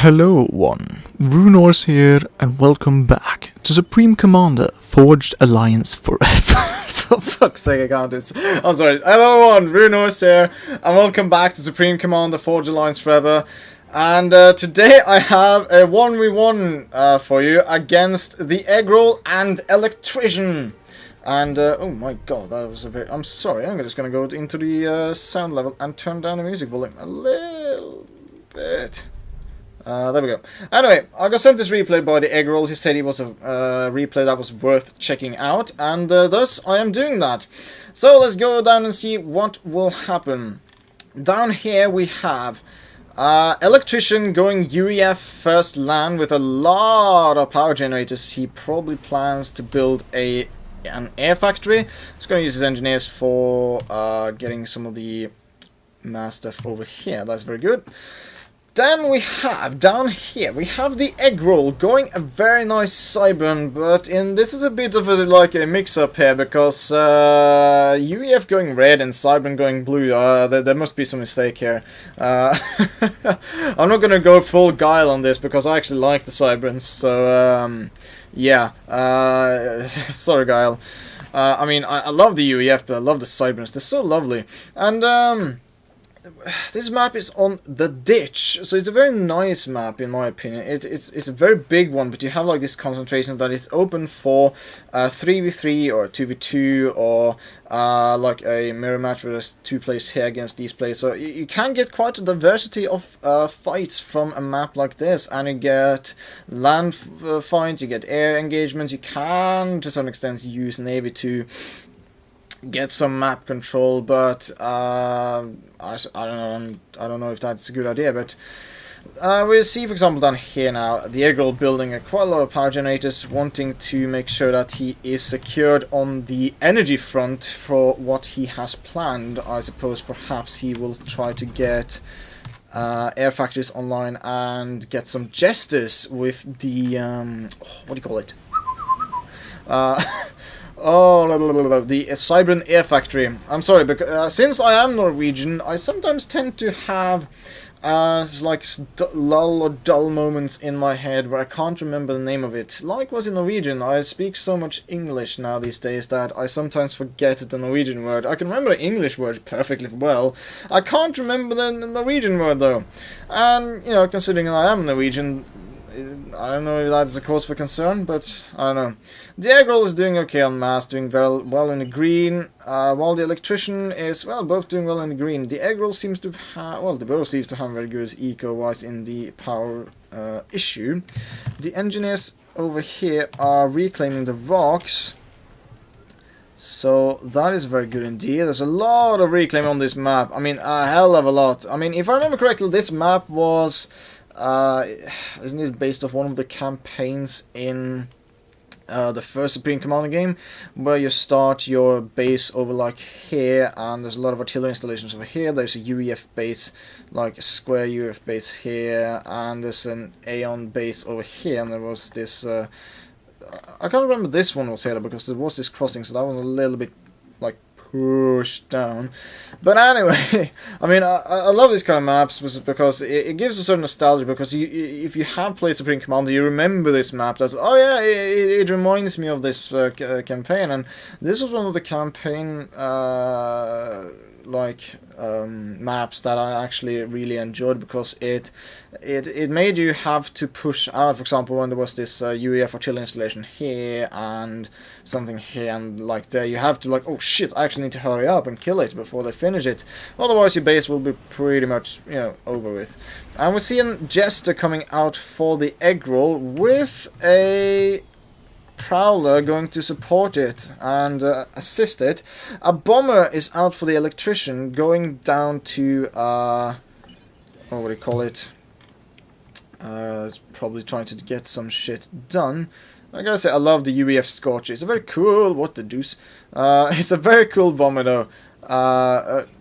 Hello one, Runor's here and welcome back to Supreme Commander Forged Alliance Forever. For fuck's sake, I can't do this. I'm sorry. Hello one, Runor's here and welcome back to Supreme Commander Forged Alliance Forever. And today I have a 1v1 for you against the Eggroll and Electrician. And, oh my god, that was a very... I'm sorry, I'm just gonna go into the sound level and turn down the music volume a little bit. There we go. Anyway, I got sent this replay by the Eggroll. He said it was a replay that was worth checking out, and thus I am doing that. So let's go down and see what will happen. Down here we have Electrician going UEF first land with a lot of power generators. He probably plans to build an air factory. He's going to use his engineers for getting some of the mass stuff over here. That's very good. Then we have, down here, we have the Eggroll going a very nice Cybern, but this is a bit of a mix-up here, because UEF going red and Cybern going blue, there must be some mistake here. I'm not gonna go full guile on this, because I actually like the Cyberns, so, yeah, sorry guile. I mean, I love the UEF, but I love the Cyberns, they're so lovely, and, this map is on the ditch, so it's a very nice map in my opinion. It's a very big one, but you have like this concentration that is open for 3v3 or 2v2 or like a mirror match where there's two players here against these players. So you can get quite a diversity of fights from a map like this, and you get land fights, you get air engagements, you can to some extent use Navy to get some map control, but I don't know if that's a good idea. But we'll see, for example, down here now, the Eggroll building quite a lot of power generators, wanting to make sure that he is secured on the energy front for what he has planned. I suppose perhaps he will try to get air factories online and get some jesters with the what do you call it? The Cybern Air Factory. I'm sorry, because since I am Norwegian, I sometimes tend to have lull or dull moments in my head where I can't remember the name of it. Likewise in Norwegian, I speak so much English now these days that I sometimes forget the Norwegian word. I can remember the English word perfectly well. I can't remember the Norwegian word though. And, you know, considering I am Norwegian, I don't know if that's a cause for concern, but I don't know. The Eggroll is doing okay on mass, doing very well in the green, while the Electrician is, well, both doing well in the green. The Eggroll seems to have, well, they both seem to have very good eco-wise in the power issue. The engineers over here are reclaiming the rocks, so that is very good indeed. There's a lot of reclaim on this map. I mean, a hell of a lot. I mean, if I remember correctly, this map was... isn't it based off one of the campaigns in the first Supreme Commander game, where you start your base over like here, and there's a lot of artillery installations over here. There's a UEF base, like a square UEF base here, and there's an Aeon base over here, and there was this I can't remember this one was here because there was this crossing, so that was a little bit like pushed down. But anyway, I mean, I love these kind of maps because it gives a certain nostalgia, because if you have played Supreme Commander, you remember this map that, oh yeah, it reminds me of this campaign, and this was one of the campaign maps that I actually really enjoyed, because it made you have to push out. For example, when there was this UEF artillery installation here and something here and like there, you have to like, oh shit, I actually need to hurry up and kill it before they finish it, otherwise your base will be pretty much, you know, over with. And we're seeing Jester coming out for the Eggroll with a Prowler going to support it and assist it. A bomber is out for the Electrician, going down to what do you call it? It's probably trying to get some shit done. I gotta say, I love the UEF Scorcher. It's a very cool, what the deuce? It's a very cool bomber though.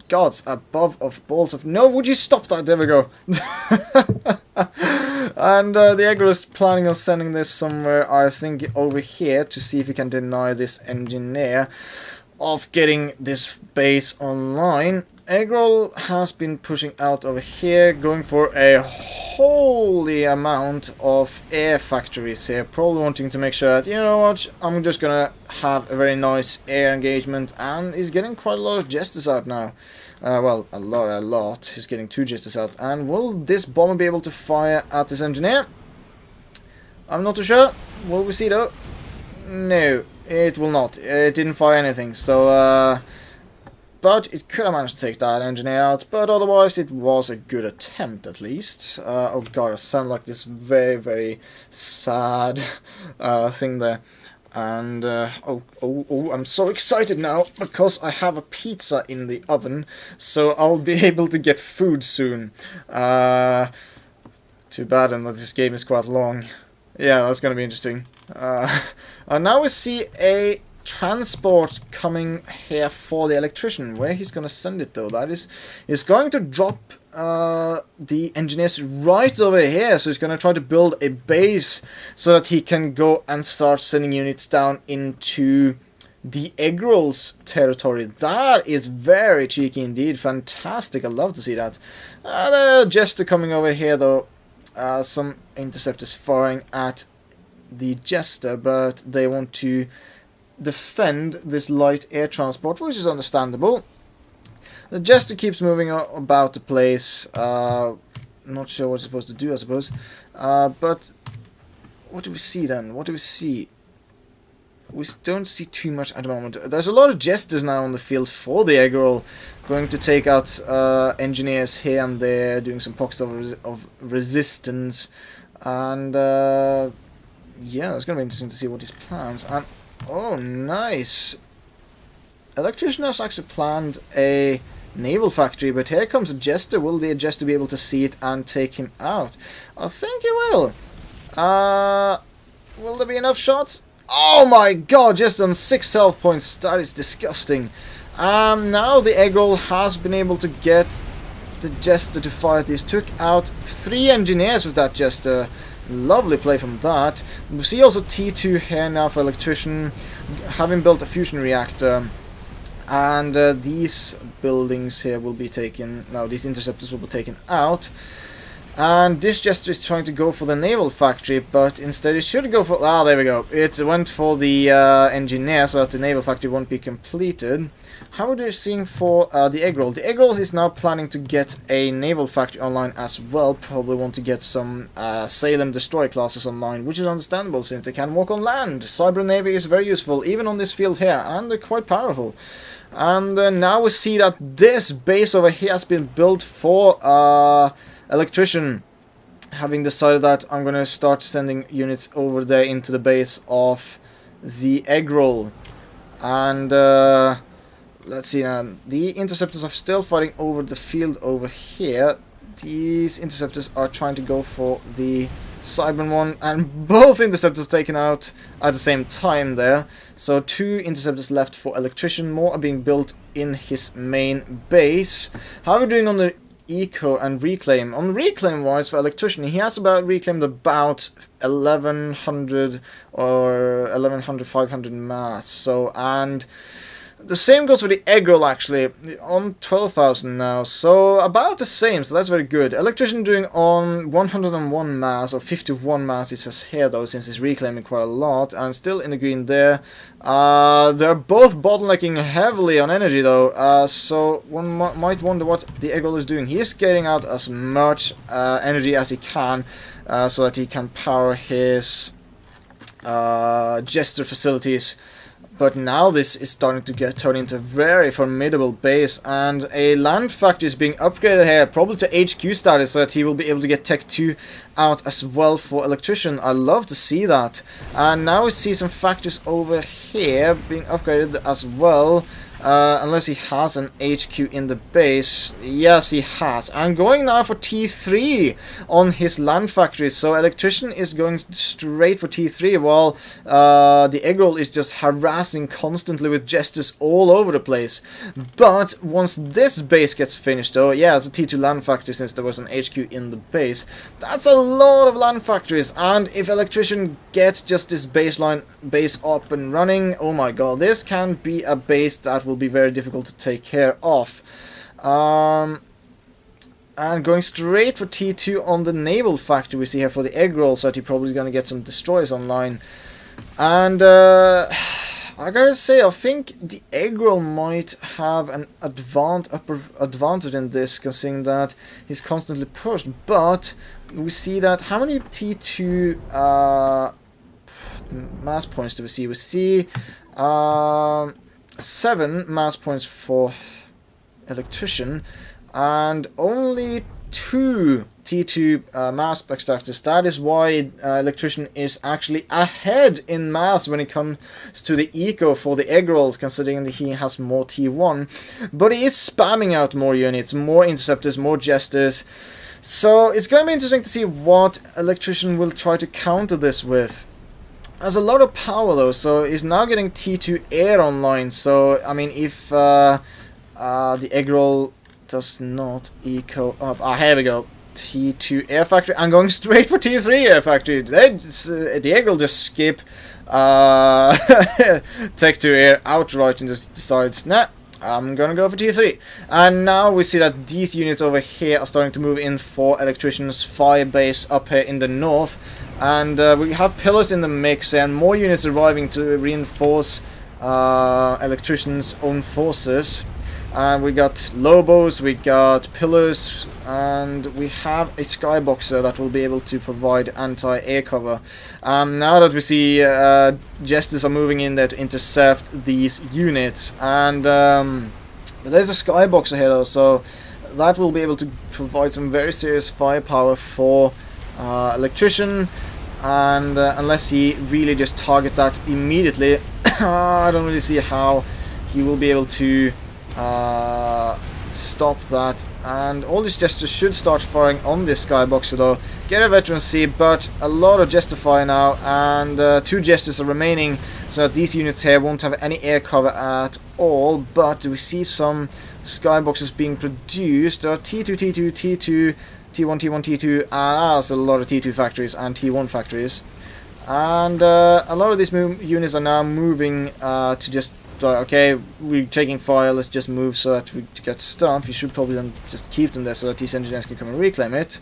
Gods above of balls of... No, would you stop that? There we go. And the Eggroll is planning on sending this somewhere, I think, over here, to see if he can deny this engineer of getting this base online. Eggroll has been pushing out over here, going for a holy amount of air factories here, probably wanting to make sure that, you know what, I'm just gonna have a very nice air engagement, and he's getting quite a lot of jesters out now. Well, a lot. He's getting 2 jesters out. And will this bomber be able to fire at this engineer? I'm not too sure. Will we see though? No, it will not. It didn't fire anything, so but it could have managed to take that engineer out, but otherwise it was a good attempt at least. Oh god, I sound like this very, very sad thing there. And, oh, I'm so excited now, because I have a pizza in the oven, so I'll be able to get food soon. Too bad then that this game is quite long. Yeah, that's gonna be interesting. And now we see a transport coming here for the electrician. Where he's gonna send it though, that is, he's going to drop the engineers right over here, so he's gonna try to build a base so that he can go and start sending units down into the eggroll's territory. That is very cheeky indeed, fantastic, I love to see that. The jester coming over here though, some interceptors firing at the jester, but they want to defend this light air transport, which is understandable. The jester keeps moving about the place. Not sure what it's supposed to do, I suppose. But what do we see then? What do we see? We don't see too much at the moment. There's a lot of jesters now on the field for the eggroll, going to take out engineers here and there, doing some pockets of resistance, and yeah, it's going to be interesting to see what his plans. And oh, nice! Electrician has actually planned a naval factory, but here comes a jester. Will the jester be able to see it and take him out? I think he will. Will there be enough shots? Oh my god, just on 6 health points. That is disgusting. Now the eggroll has been able to get the jester to fire this. Took out 3 engineers with that jester. Lovely play from that. We see also T2 here now for electrician, having built a fusion reactor. And these buildings here will be taken, no, these interceptors will be taken out. And this jester is trying to go for the naval factory, but instead it should go for, there we go. It went for the engineer, so that the naval factory won't be completed. How are they seeing for the eggroll? The eggroll is now planning to get a naval factory online as well. Probably want to get some Salem destroyer classes online, which is understandable since they can walk on land. Cyber Navy is very useful, even on this field here, and they're quite powerful. And now we see that this base over here has been built for Electrician, having decided that I'm going to start sending units over there into the base of the eggroll. And let's see now, the interceptors are still fighting over the field over here. These interceptors are trying to go for the Cyber one, and both interceptors taken out at the same time there. So 2 interceptors left for Electrician. More are being built in his main base. How are we doing on the eco and reclaim? On reclaim wise for Electrician, he has reclaimed about 1100 or 500 mass. So, and the same goes for the eggroll actually, on 12,000 now, so about the same, so that's very good. Electrician doing on 101 mass, or 51 mass it says here though, since he's reclaiming quite a lot, and still in the green there. They're both bottlenecking heavily on energy though, so one might wonder what the eggroll is doing. He is getting out as much energy as he can, so that he can power his jester facilities. But now this is starting to turn into a very formidable base, and a land factory is being upgraded here, probably to HQ status, so that he will be able to get Tech 2 out as well for Electrician. I love to see that. And now we see some factories over here being upgraded as well. Unless he has an HQ in the base. Yes, he has. And going now for T3 on his land factory. So Electrician is going straight for T3, while the eggroll is just harassing constantly with jesters all over the place. But once this base gets finished though, yeah, it's a T2 land factory since there was an HQ in the base. That's a lot of land factories, and if Electrician gets just this base up and running, oh my god, this can be a base that will be very difficult to take care of. And going straight for T2 on the naval factory we see here for the egg roll, so that he's probably going to get some destroyers online. And I gotta say, I think the egg roll might have an advantage in this, considering that he's constantly pushed. But we see that, how many T2 mass points do we see? We see 7 mass points for Electrician, and only 2 T2 mass extractors. That is why Electrician is actually ahead in mass when it comes to the eco for the egg rolls, considering that he has more T1. But he is spamming out more units, more interceptors, more jesters. So it's going to be interesting to see what Electrician will try to counter this with. Has a lot of power though, so he's now getting T2 air online. So I mean, if the egg roll does not eco up, here we go, T2 air factory. I'm going straight for T3 air factory. The egg roll just skip Tech 2 air outright and just decides, nah, I'm gonna go for T3. And now we see that these units over here are starting to move in for Electrician's fire base up here in the north. And we have pillars in the mix and more units arriving to reinforce Electrician's own forces. And we got Lobos, we got pillars, and we have a skyboxer that will be able to provide anti-air cover. Now that we see Jesters are moving in there to intercept these units, and there's a skyboxer here though, so that will be able to provide some very serious firepower for Electrician. And unless he really just target that immediately, I don't really see how he will be able to stop that. And all these Jesters should start firing on this skyboxer though. Get a veterancy, but a lot of Jester fire now, and 2 Jesters are remaining, so that these units here won't have any air cover at all. But we see some skyboxers being produced. There are T2, T2, T2, T1, T1, T2, that's a lot of T2 factories and T1 factories. And a lot of these units are now moving to just, okay, we're taking fire, let's just move so that we get stuff. You should probably then just keep them there so that these engineers can come and reclaim it.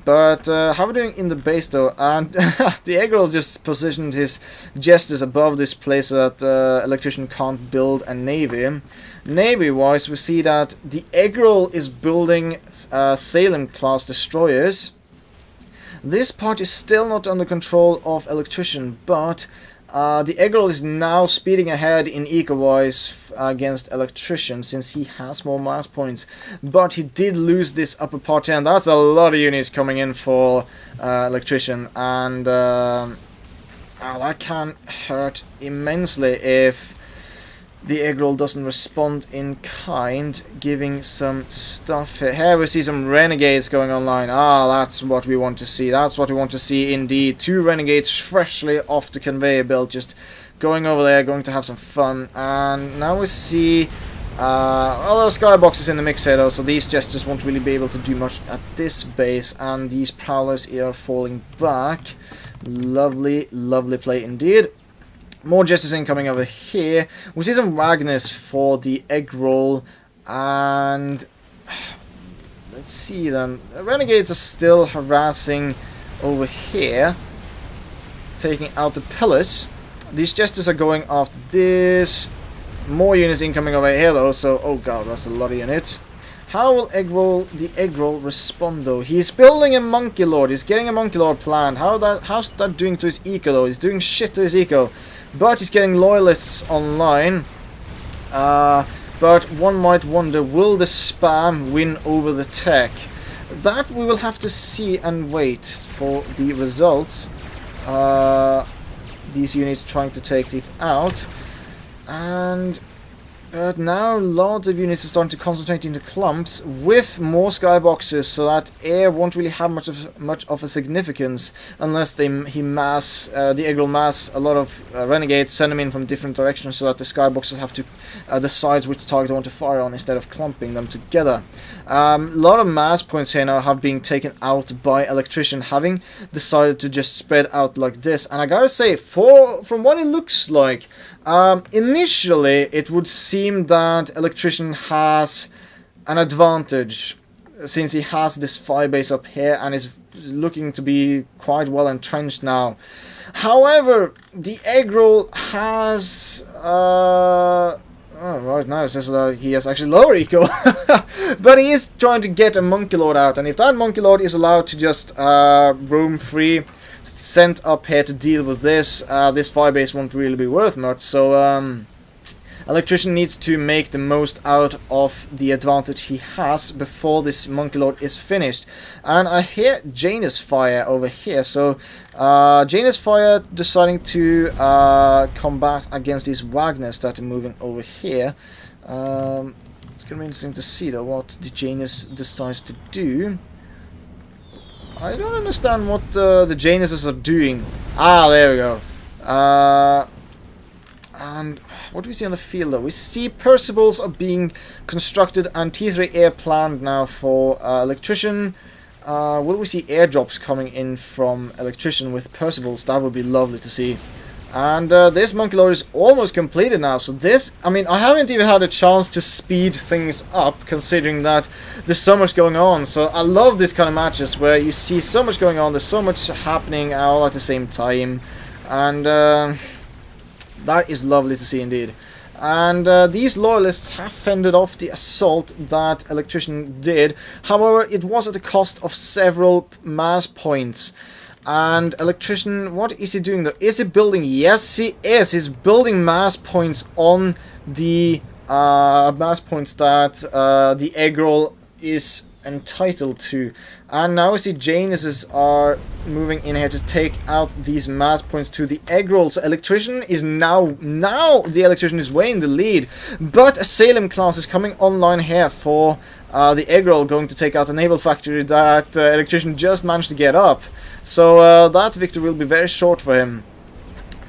But how are we doing in the base though? And the egg roll just positioned his Jesters above this place so that Electrician can't build a navy. Navy-wise, we see that the egg roll is building Salem-class destroyers. This part is still not under control of Electrician, but the egg roll is now speeding ahead in eco-wise against Electrician, since he has more mass points. But he did lose this upper part here, and that's a lot of units coming in for Electrician. And that can hurt immensely if the egg roll doesn't respond in kind, giving some stuff here. Here we see some renegades going online. That's what we want to see. That's what we want to see indeed. 2 renegades freshly off the conveyor belt, just going over there, going to have some fun. And now we see well, there are skyboxes in the mix here though, so these Jesters won't really be able to do much at this base. And these Prowlers are falling back. Lovely, lovely play indeed. More Jesters incoming over here. We see some Wagners for the egg roll, and let's see then. Renegades are still harassing over here, taking out the pillars. These Jesters are going after this. More units incoming over here though, so oh god, that's a lot of units. How will the egg roll respond though? He's building a Monkey Lord. He's getting a Monkey Lord planned. How's that doing to his eco though? He's doing shit to his eco. But he's getting loyalists online. But one might wonder, will the spam win over the tech? That we will have to see and wait for the results. These units trying to take it out. And now lots of units are starting to concentrate into clumps with more skyboxes, so that air won't really have much of a significance unless the egg roll mass a lot of renegades, send them in from different directions, so that the skyboxes have to decide which target they want to fire on instead of clumping them together. A lot of mass points here now have been taken out by Electrician, having decided to just spread out like this. And I gotta say, from what it looks like, initially it would seem that Electrician has an advantage. since he has this firebase up here and is looking to be quite well entrenched now. However, the eggroll has oh, right now it says he has actually lower eco. But he is trying to get a Monkey Lord out, and if that Monkey Lord is allowed to just roam free, sent up here to deal with this, this firebase won't really be worth much. So Electrician needs to make the most out of the advantage he has before this Monkey Lord is finished. And I hear Janus Fire over here, so Janus Fire deciding to combat against these Wagners that are moving over here. It's going to be interesting to see though what the Janus decides to do. I don't understand what the Januses are doing. Ah, there we go. And what do we see on the field though? We see Percival's are being constructed and T3 air planned now for Electrician. Will we see airdrops coming in from Electrician with Percival's? That would be lovely to see. And this Monkey Lord is almost completed now. So this, I mean, I haven't even had a chance to speed things up considering that there's so much going on. So I love this kind of matches where you see so much going on, there's so much happening all at the same time. And that is lovely to see indeed. And these loyalists have fended off the assault that Electrician did. However, it was at the cost of several mass points. And Electrician, what is he doing though? Is he building? Yes, he is. He's building mass points on the mass points that the eggroll is entitled to. And now we see Januses are moving in here to take out these mass points to the eggroll. So Electrician is now the Electrician is way in the lead, but a Salem class is coming online here for the eggroll, going to take out a naval factory that Electrician just managed to get up. So that victory will be very short for him.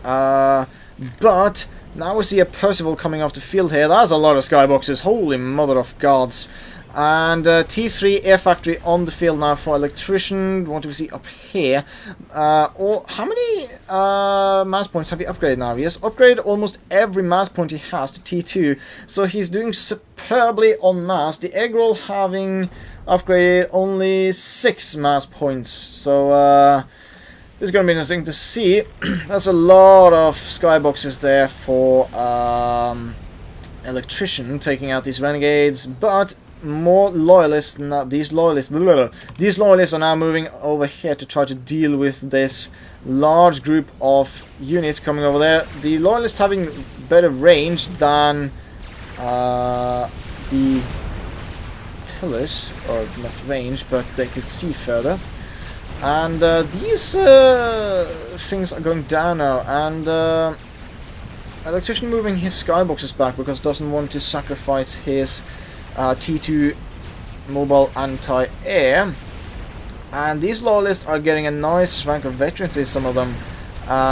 But now we see a Percival coming off the field here. That's a lot of skyboxes, holy mother of gods. And T3 air factory on the field now for Electrician. What do we see up here? How many mass points have he upgraded now? He has upgraded almost every mass point he has to T2. So he's doing superbly on mass. The eggroll having upgraded only 6 mass points. So this is going to be interesting to see. That's a lot of skyboxes there for Electrician taking out these renegades, but more loyalists now. These loyalists are now moving over here to try to deal with this large group of units coming over there. The loyalists having better range than the pillars, or not range, but they could see further. And these things are going down now, and Electrician moving his skyboxes back because doesn't want to sacrifice his T2 mobile anti-air. And these loyalists are getting a nice rank of veterancy, some of them.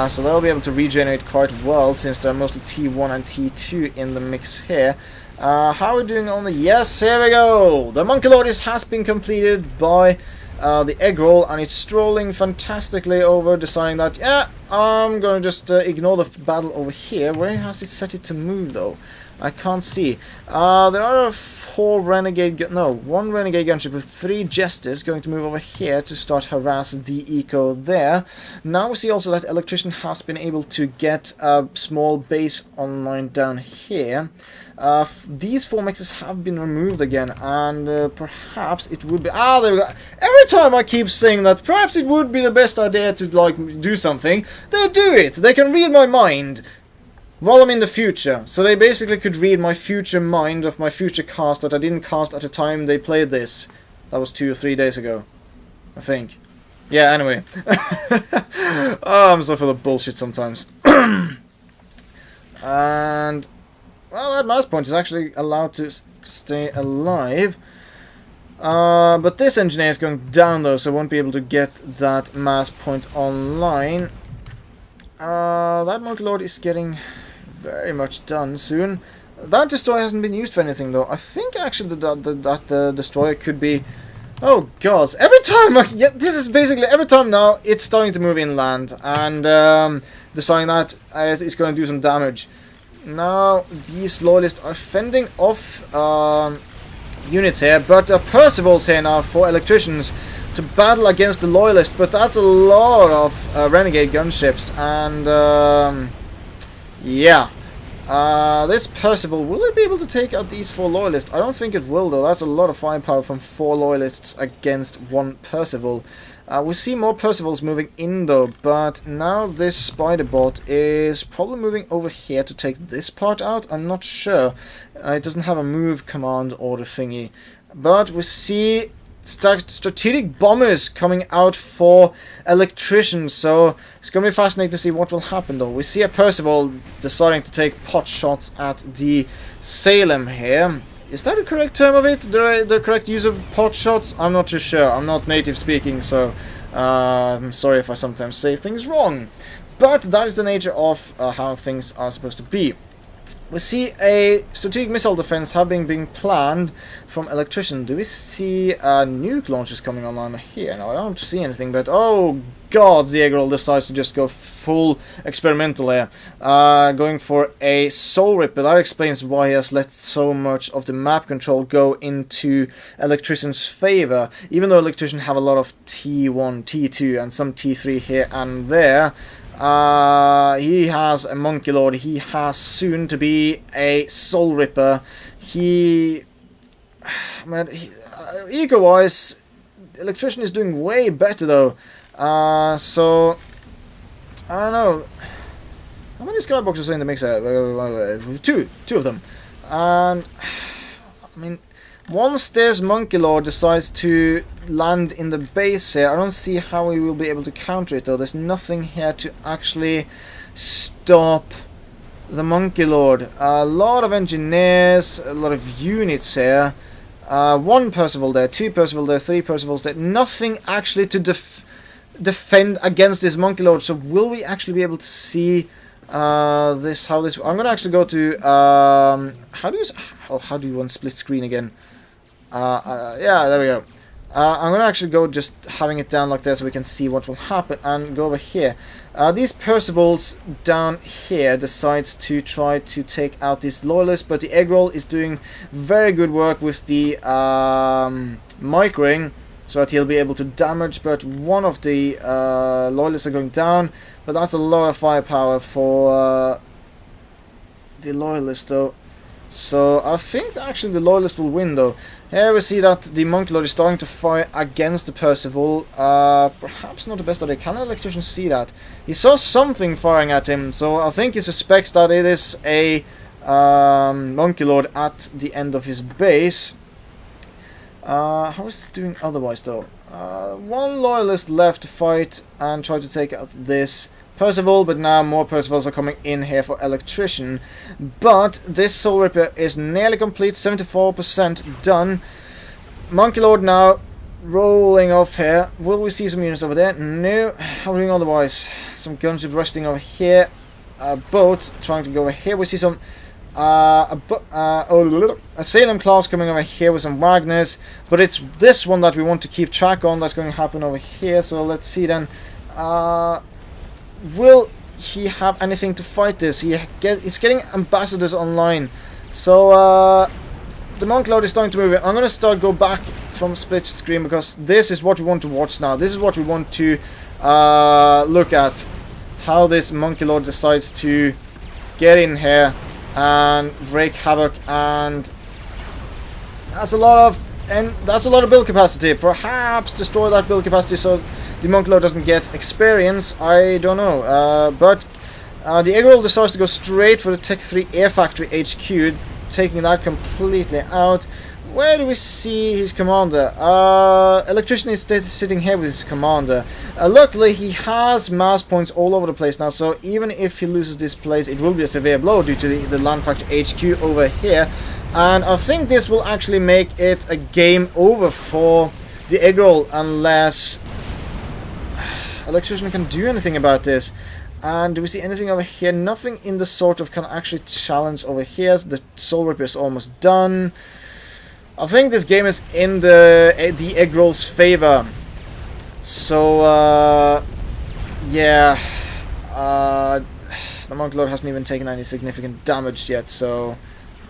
So they'll be able to regenerate quite well since they're mostly T1 and T2 in the mix here. How are we doing on the... Yes, here we go! The Monkey Lord has been completed by the eggroll, and it's strolling fantastically over, deciding that, yeah, I'm going to just ignore the battle over here. Where has it set it to move, though? I can't see. There are 4 renegade... No, 1 renegade gunship with 3 jesters going to move over here to start harass the eco there. Now we see also that Electrician has been able to get a small base online down here. These 4 mixes have been removed again, and perhaps it would be... Ah, there we go. Every time I keep saying that perhaps it would be the best idea to, like, do something, they do it. They can read my mind while I'm in the future. So they basically could read my future mind of my future cast that I didn't cast at the time they played this. That was 2 or 3 days ago, I think. Yeah, anyway. Oh, I'm so full of bullshit sometimes. And... well, that mass point is actually allowed to stay alive. But this engineer is going down though, so I won't be able to get that mass point online. That Monkey Lord is getting very much done soon. That destroyer hasn't been used for anything though. I think actually that the destroyer could be... Oh gods, every time yeah, this is basically every time now it's starting to move inland and deciding that it's going to do some damage. Now these loyalists are fending off units here, but Percival's here now for Electricians to battle against the Loyalists, but that's a lot of Renegade gunships, and yeah. This Percival, will it be able to take out these 4 Loyalists? I don't think it will, though. That's a lot of firepower from 4 Loyalists against 1 Percival. We see more Percivals moving in, though, but now this Spider Bot is probably moving over here to take this part out. I'm not sure. It doesn't have a move command order thingy. But we see strategic bombers coming out for Electrician, so it's going to be fascinating to see what will happen, though. We see a Percival deciding to take pot shots at the Salem here. Is that the correct term of it? The correct use of pot shots? I'm not too sure. I'm not native speaking, so I'm sorry if I sometimes say things wrong. But that is the nature of how things are supposed to be. We see a strategic missile defense having been planned from Electrician. Do we see nuke launches coming online here? No, I don't see anything, but oh god, the theeggroll decides to just go full experimental here. Going for a Soul Ripper. That explains why he has let so much of the map control go into Electrician's favor. Even though Electrician have a lot of T1, T2, and some T3 here and there, he has a Monkey Lord. He has soon to be a Soul Ripper. Man, eco-wise, Electrician is doing way better, though. So I don't know. How many skyboxes are in the mixer? Two of them. And I mean, once this Monkey Lord decides to land in the base here, I don't see how we will be able to counter it, though. There's nothing here to actually stop the Monkey Lord. A lot of engineers, a lot of units here. 1 Percival there, 2 Percival there, 3 Percivals there. Nothing actually to defend against this Monkey Lord. So will we actually be able to see this? How this? I'm gonna actually go to how do you want split screen again? Yeah, there we go. I'm gonna actually go just having it down like this so we can see what will happen, and go over here. These Percivals down here decides to try to take out this Loyalist, but the theeggroll is doing very good work with the microing, so that he'll be able to damage, but one of the Loyalists are going down, but that's a lot of firepower for the Loyalist, though. So I think actually the Loyalist will win, though. Here we see that the Monkey Lord is starting to fire against the Percival. Perhaps not the best idea. Can the Electrician see that? He saw something firing at him, so I think he suspects that it is a Monkey Lord at the end of his base. How is he doing otherwise, though? 1 Loyalist left to fight and try to take out this Percival, but now more Percivals are coming in here for Electrician. But this Soul Ripper is nearly complete, 74% done. Monkey Lord now rolling off here. Will we see some units over there? No. How are we doing otherwise? Some gunship resting over here. A boat trying to go over here. We see some a Salem class coming over here with some Wagners, but it's this one that we want to keep track on that's going to happen over here. So let's see then. Will he have anything to fight this? He's getting ambassadors online. So the Monkey Lord is starting to move it. I'm going to go back from split screen, because this is what we want to watch now. This is what we want to look at. How this Monkey Lord decides to get in here and wreak havoc, and that's a lot of build capacity. Perhaps destroy that build capacity so the Monkey Lord doesn't get experience. I don't know. But the theeggroll decides to go straight for the Tech 3 Air Factory HQ, taking that completely out. Where do we see his commander? Electrician is sitting here with his commander. Luckily, he has mass points all over the place now, so even if he loses this place, it will be a severe blow due to the Land Factory HQ over here. And I think this will actually make it a game over for the theeggroll, unless Electrician can do anything about this. And do we see anything over here? Nothing in the sort of can actually challenge over here. The Soul Ripper is almost done. I think this game is in the theeggroll's favor. So yeah, the Monkey Lord hasn't even taken any significant damage yet. So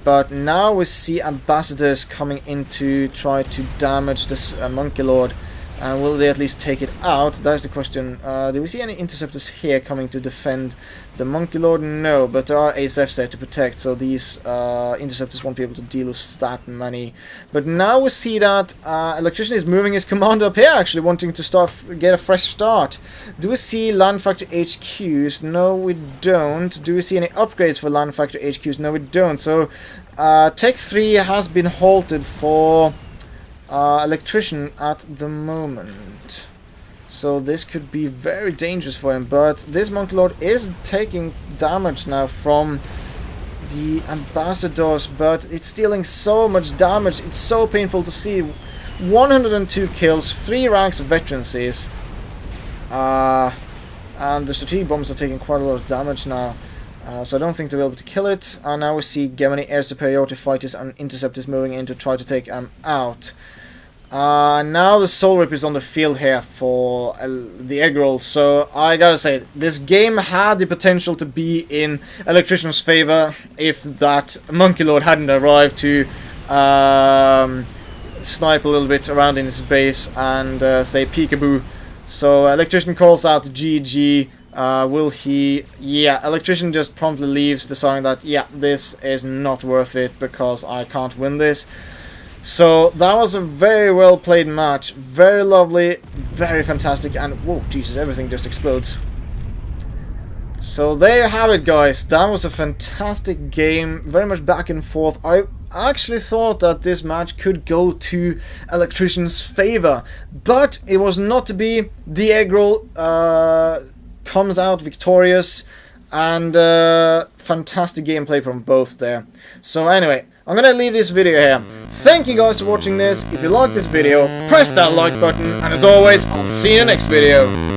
but now we see ambassadors coming in to try to damage this Monkey Lord. And will they at least take it out? That's the question. Do we see any interceptors here coming to defend the Monkey Lord? No, but there are ASFs there to protect, so these interceptors won't be able to deal with that many. But now we see that Electrician is moving his commander up here, actually wanting to get a fresh start. Do we see Land Factory HQs? No, we don't. Do we see any upgrades for Land Factory HQs? No, we don't. So Tech 3 has been halted for Electrician at the moment, so this could be very dangerous for him. But this Monkey Lord is taking damage now from the ambassadors, but it's dealing so much damage. It's so painful to see. 102 kills, 3 ranks of veterancies, and the strategic bombs are taking quite a lot of damage now. So I don't think they'll be able to kill it. And now we see Gemini air superiority fighters and interceptors moving in to try to take him out. Now the Soul Rip is on the field here for the Eggroll, so I gotta say, this game had the potential to be in Electrician's favor if that Monkey Lord hadn't arrived to snipe a little bit around in his base and say peekaboo. So Electrician calls out GG. Will he? Yeah, Electrician just promptly leaves, deciding that, yeah, this is not worth it because I can't win this. So that was a very well played match, very lovely, very fantastic, and whoa, Jesus, everything just explodes. So there you have it, guys. That was a fantastic game, very much back and forth. I actually thought that this match could go to Electrician's favor, but it was not to be. The Eggroll comes out victorious, and fantastic gameplay from both there. So anyway, I'm gonna leave this video here. Thank you guys for watching this. If you liked this video, press that like button, and as always, I'll see you in the next video.